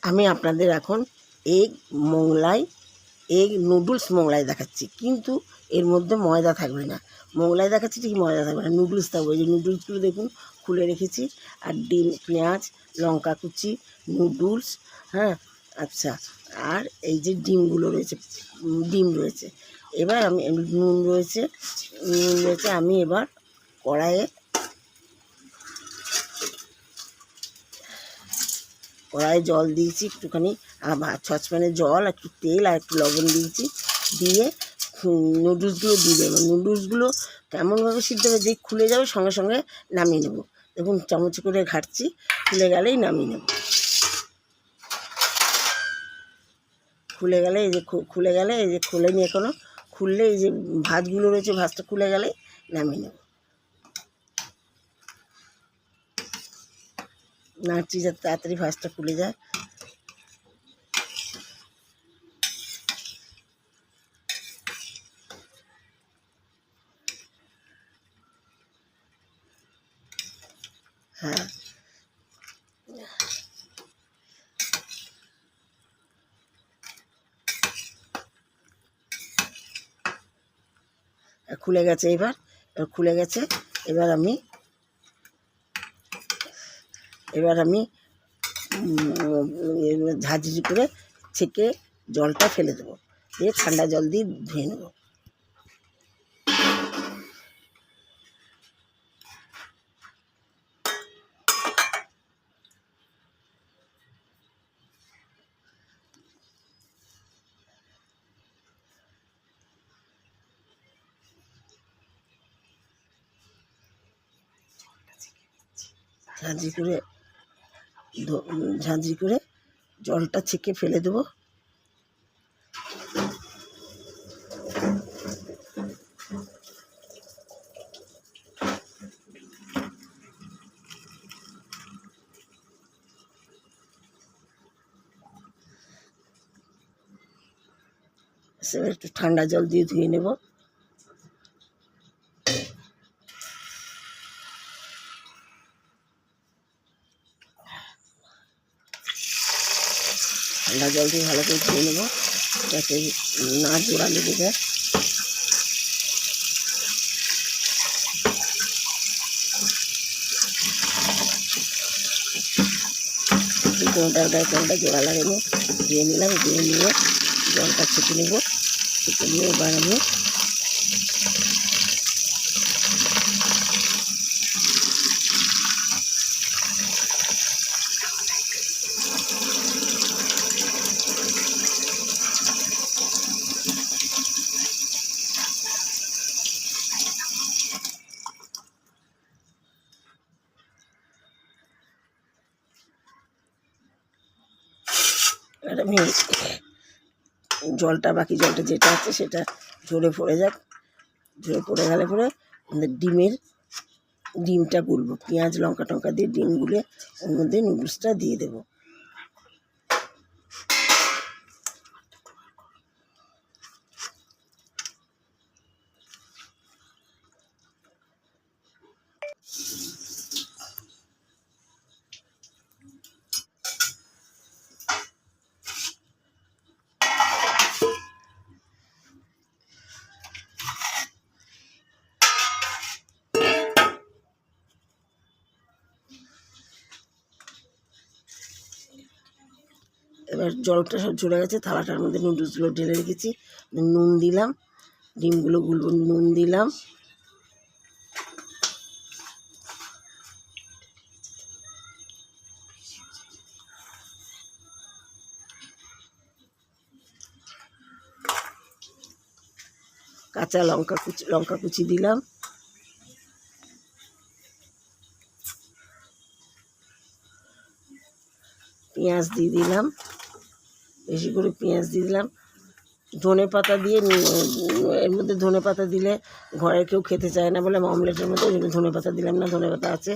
আমি আপনাদের এখন এগ নুডলস মোগলাই দেখাচ্ছি, কিন্তু এর মধ্যে ময়দা থাকবে না। মোগলাই দেখাচ্ছি ঠিক ময়দা থাকবে না, নুডলস থাকবে। এই যে নুডলসগুলো দেখুন খুলে রেখেছি, আর ডিম, পেঁয়াজ, লঙ্কা কুচি, নুডলস, হ্যাঁ আচ্ছা, আর এই যে ডিমগুলো রয়েছে, ডিম রয়েছে। এবার আমি নুন রয়েছে, আমি এবার কড়াইয়ে জল দিয়েছি একটুখানি, সসপ্যানে জল, একটু তেল আর একটু লবণ দিয়েছি, দিয়ে নুডলসগুলো দিয়ে দেবো। নুডলসগুলো কেমনভাবে সিদ্ধ হবে, যেই খুলে যাবে সঙ্গে সঙ্গে নামিয়ে নেব। দেখুন চামচ করে ঘাটছি, খুলে গেলেই নামিয়ে নেব। খুলে গেলে এই যে খুলেনি এখনও, খুললে এই যে ভাঁজগুলো রয়েছে, ভাঁজটা খুলে গেলেই নামিয়ে নেব। নাড়ছি যাতে তাড়াতাড়ি ভাঁজটা খুলে যায়। হ্যাঁ, খুলে গেছে। এবার খুলে গেছে। এবার আমি ঝাঁঝরি করে ছেঁকে জলটা ফেলে দেবো, দিয়ে ঠান্ডা জল দিয়ে ধুয়ে নেব। ঝাঁঝরি করে জলটা ছেঁকে ফেলে দেবো। এবার একটু ঠান্ডা জল দিয়ে ধুয়ে নেব। ঠান্ডা জল দিয়ে ভালো করে ধুয়ে নেব, যাতে না জোড়া লেগে যায়। কোনোটার গায়ে কোনোটা জোড়া লাগেনি, দিয়ে নিলাম। দিয়ে নিয়ে জলটা ছেঁকে নেব। ছেঁকে নিয়ে এবার আমি বাকি জলটা যেটা আছে সেটা ঝরে পড়ে যাক। ঝরে পড়ে গেলে পরে ডিমটা গুলবো, পেঁয়াজ লঙ্কা টঙ্কা দিয়ে ডিম গুলে ওর মধ্যে নুডলসটা দিয়ে দেবো। এবার জলটা সব ঝরে গেছে, থালাটার মধ্যে নুডলসগুলো ঢেলে রেখেছি। নুন দিলাম, ডিমগুলো গুলবো, নুন দিলাম, কাঁচা লঙ্কা কুচি দিলাম, পেঁয়াজ দিয়ে দিলাম, বেশি করে পেঁয়াজ দিয়ে দিলাম। ধনে পাতা দিয়ে, এর মধ্যে ধনে পাতা দিলে ঘরে কেউ খেতে চায় না বলে অমলেটের মধ্যে ওই জন্য ধনে পাতা দিলাম না, ধনে পাতা আছে।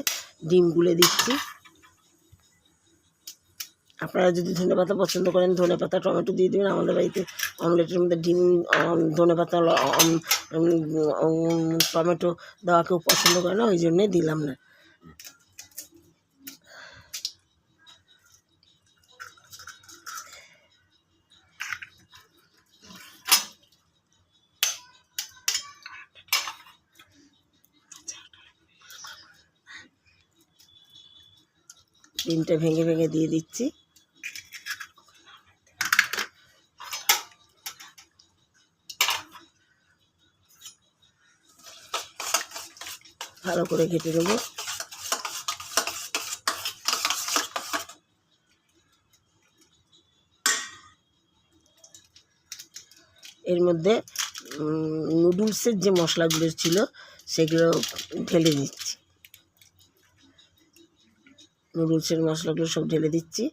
ডিম গুলে দিচ্ছি। আপনারা যদি ধনে পাতা পছন্দ করেন ধনে পাতা টমেটো দিয়ে দেবেন। আমাদের বাড়িতে অমলেটের মধ্যে ডিম, ধনে পাতা, টমেটো দেওয়া কেউ পছন্দ করে না, ওই জন্যে দিলাম না। ডিমটা ভেঙে ভেঙে দিয়ে দিচ্ছি। ভালো করে ঘেটে নেব। এর মধ্যে নুডলসের যে মশলাগুলো ছিল সেগুলো ঢেলে দিচ্ছি। নুডলসের মশলাগুলো সব ঢেলে দিচ্ছি।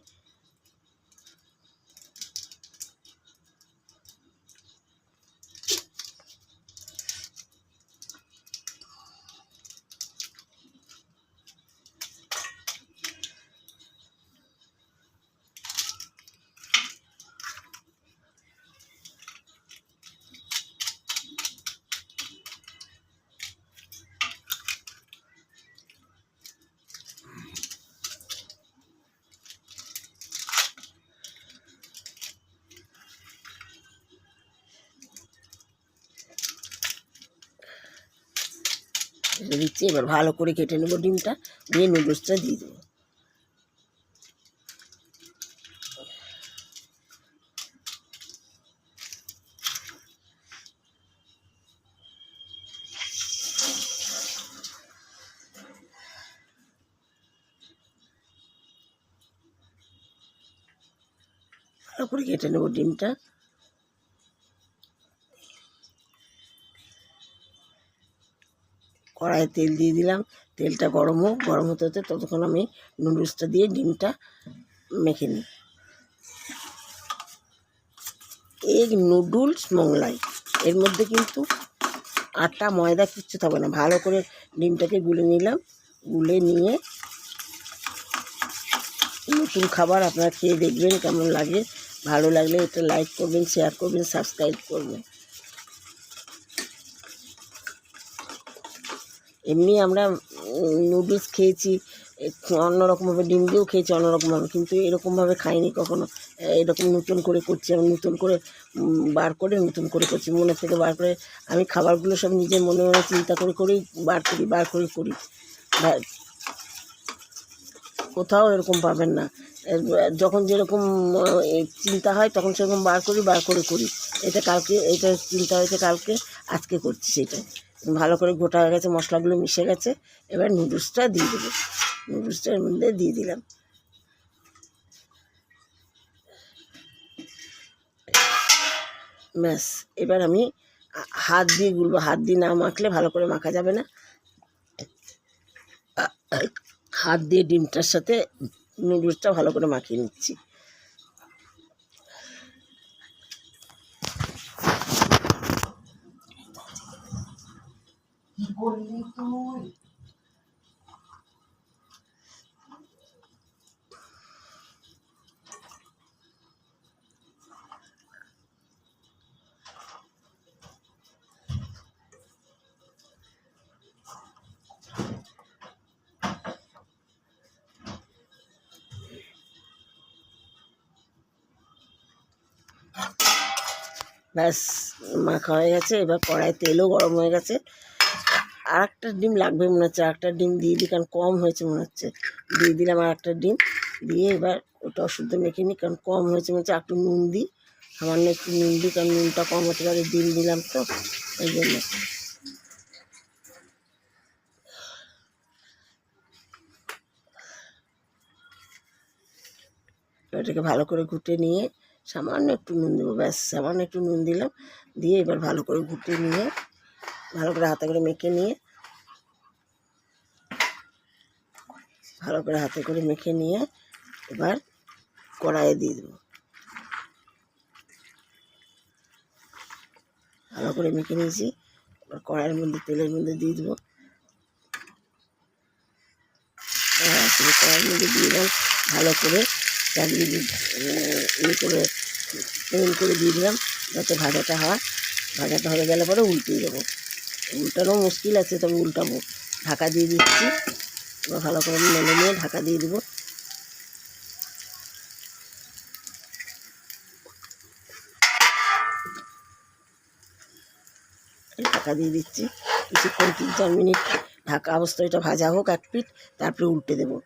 ঢেলে দিচ্ছি। এবার ভালো করে কেটে নেবো ডিমটা, দিয়ে নুডলসটা দিয়ে দেবো। ভালো করে কেটে নেবো ডিমটা। কড়াইয়ে তেল দিয়ে দিলাম। তেলটা গরম হোক, গরম হতে হতে ততক্ষণ আমি নুডলসটা দিয়ে ডিমটা মেখে নিই। এগ নুডলস মোগলাই, এর মধ্যে কিন্তু আটা ময়দা কিচ্ছু থাকবে না। ভালো করে ডিমটাকে গুলে নিলাম। গুলে নিয়ে নতুন খাবার আপনারা খেয়ে দেখবেন কেমন লাগে। ভালো লাগলে এটা লাইক করবেন, শেয়ার করবেন, সাবস্ক্রাইব করবেন। এমনি আমরা নুডলস খেয়েছি অন্যরকমভাবে, ডিম দিয়েও খেয়েছি অন্যরকমভাবে, কিন্তু এরকমভাবে খাইনি কখনো। এরকম নতুন করে করছি আমি, নতুন করে বার করে নতুন করে করছি, মনে থেকে বার করে। আমি খাবারগুলো সব নিজের মনে মনে চিন্তা করে করেই বার করে করি। কোথাও এরকম পাবেন না। যখন যেরকম চিন্তা হয় তখন সেরকম বার করে করি। এটা কালকে, এটা চিন্তা হয়েছে কালকে, আজকে করছি সেটা। ভালো করে গোটা হয়ে গেছে, মশলাগুলো মিশে গেছে। এবার নুডলসটা দিয়ে দেবো। নুডলসটা এর মধ্যে দিয়ে দিলাম। ব্যাস, এবার আমি হাত দিয়ে গুলবো। হাত দিয়ে না মাখলে ভালো করে মাখা যাবে না। হাত দিয়ে ডিমটার সাথে নুডলসটা ভালো করে মাখিয়ে নিচ্ছি। কি করলি তুই? ব্যাস, মাখা হয়ে গেছে। এবার কড়াইয়ে তেলও গরম হয়ে গেছে। আর একটা ডিম লাগবে মনে হচ্ছে, একটা ডিম দিয়ে দিই, কারণ কম হয়েছে মনে হচ্ছে। দিয়ে দিলাম আর একটা ডিম। দিয়ে এবার ওটাও শুদ্ধ মেখে নিই, কারণ কম হয়েছে মনে হচ্ছে। একটু নুন দিই, সামান্য একটু নুন দিই, কারণ নুনটা কম হতে পারে, ডিম দিলাম তো এই জন্য। এটাকে ভালো করে ঘুটে নিয়ে সামান্য একটু নুন দেবো। ব্যাস, সামান্য একটু নুন দিলাম। দিয়ে এবার ভালো করে ঘুটে নিয়ে, ভালো করে হাতে করে মেখে নিয়ে, ভালো করে হাতে করে মেখে নিয়ে এবার কড়াইয়ে দিয়ে দেবো। ভালো করে মেখে নিয়েছি। এবার কড়াইয়ের মধ্যে, তেলের মধ্যে দিয়ে দেবো। কড়াইয়ের মধ্যে দিয়ে দিলাম। ভালো করে চারিদিকে করে তেল করে দিয়ে দিলাম, যাতে ভাজাটা হয়। ভাজাটা হয়ে গেলে পরে উল্টিয়ে দেবো। উল্টানো মুশকিল আছে, তবে উল্টাবো। ঢাকা দিয়ে দিচ্ছি। এবার ভালো করে মেলে নিয়ে ঢাকা দিয়ে দেবো। ঢাকা দিয়ে দিচ্ছি কিছুক্ষণ, 3-4 মিনিট ঢাকা অবস্থায় এটা ভাজা হোক এক পিঠ, তারপরে উল্টে দেবো।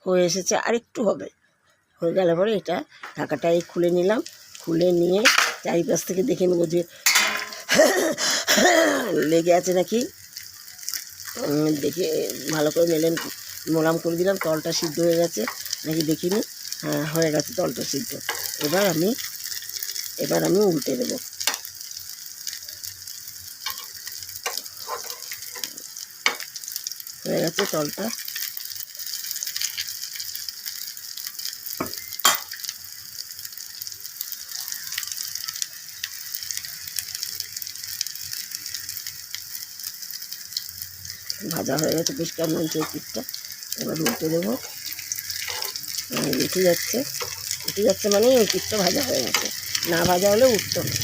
হয়ে এসেছে, আর একটু হবে। হয়ে গেলে পরে এটা ঢাকাটাই খুলে নিলাম। খুলে নিয়ে চারিপাশ থেকে দেখে নেবো যে লেগে আছে নাকি। দেখে ভালো করে মেলেন মোলাম করে দিলাম, তলটা সিদ্ধ হয়ে গেছে নাকি দেখিনি। হ্যাঁ, হয়ে গেছে তলটা সিদ্ধ। এবার আমি উল্টে দেবো। হয়ে গেছে তলটা। ভাজা হয়ে গেছে পরিষ্কার মরিচের পিঠটা। এবার উল্টে দেবো। উঠে যাচ্ছে মানে ওই পিঠটা ভাজা হয়ে গেছে। না ভাজা হলে উঠতো না।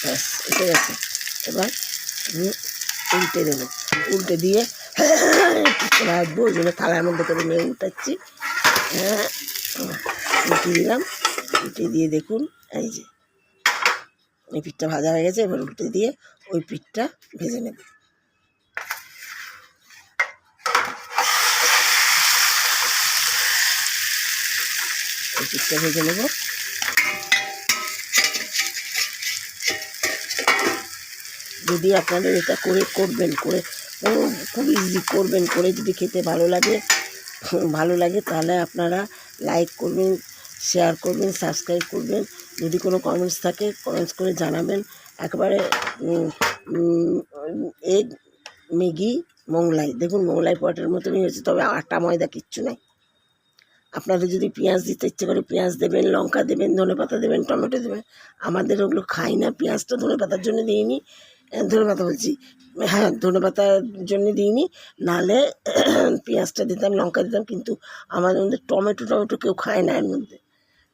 ব্যাস উঠে গেছে। এবার আমি উল্টে দেবো। উল্টে দিয়ে ভাজবো, ওই জন্য থালার মধ্যে করে নিয়ে উল্টাচ্ছি। উল্টে দিলাম। উল্টে দিয়ে দেখুন এই যে এই পিঠটা ভাজা হয়ে গেছে। এবার উল্টে দিয়ে ওই পিঠটা ভেজে নেব। ওই পিঠটা ভেজে নেব। যদি আপনাদের এটা করবেন খুব ইজি করবেন, করে যদি খেতে ভালো লাগে তাহলে আপনারা লাইক করবেন, শেয়ার করবেন, সাবস্ক্রাইব করবেন। যদি কোনো কমেন্টস থাকে কমেন্টস করে জানাবেন। একেবারে এগ ম্যাগি মোগলাই, দেখুন মোগলাই পটের মতনই হয়েছে, তবে আটা ময়দা কিচ্ছু নাই। আপনাদের যদি পেঁয়াজ দিতে ইচ্ছে করে পেঁয়াজ দেবেন, লঙ্কা দেবেন, ধনেপাতা দেবেন, টমেটো দেবেন। আমাদের ওগুলো খাই না। পেঁয়াজটা ধনেপাতার জন্য দিইনি, ধনেপাতা বলছি, হ্যাঁ ধনেপাতার জন্য দিইনি, নাহলে পেঁয়াজটা দিতাম, লঙ্কা দিতাম। কিন্তু আমাদের মধ্যে টমেটো কেউ খায় না, এর মধ্যে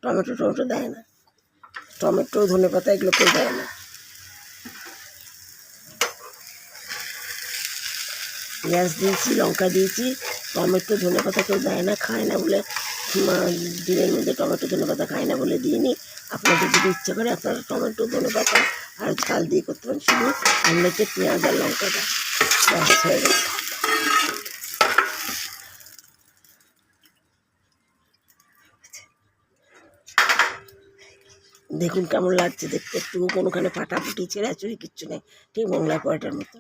টমেটো দেয় না। টমেটো ধনেপাতা এগুলো কেউ দেয় না। পেঁয়াজ দিয়েছি, লঙ্কা দিয়েছি, টমেটো ধনেপাতা কেউ দেয় না, খায় না বলে ডিমের মধ্যে টমেটো ধনেপাতা খায় না বলে দিইনি। আপনাদের যদি ইচ্ছা করে আপনারা টমেটো ধনেপাতা আর ঝাল দিয়ে করতে পারেন, শুধু আমলেটে পেঁয়াজ আর লঙ্কাটা ব্যাস হয়ে গেছে। দেখুন কেমন লাগছে দেখতে, একটু কোনোখানে ফাটাফুটি ছেঁড়াছুড়ি কিচ্ছু নেই, ঠিক মোগলাই পরোটার মতো।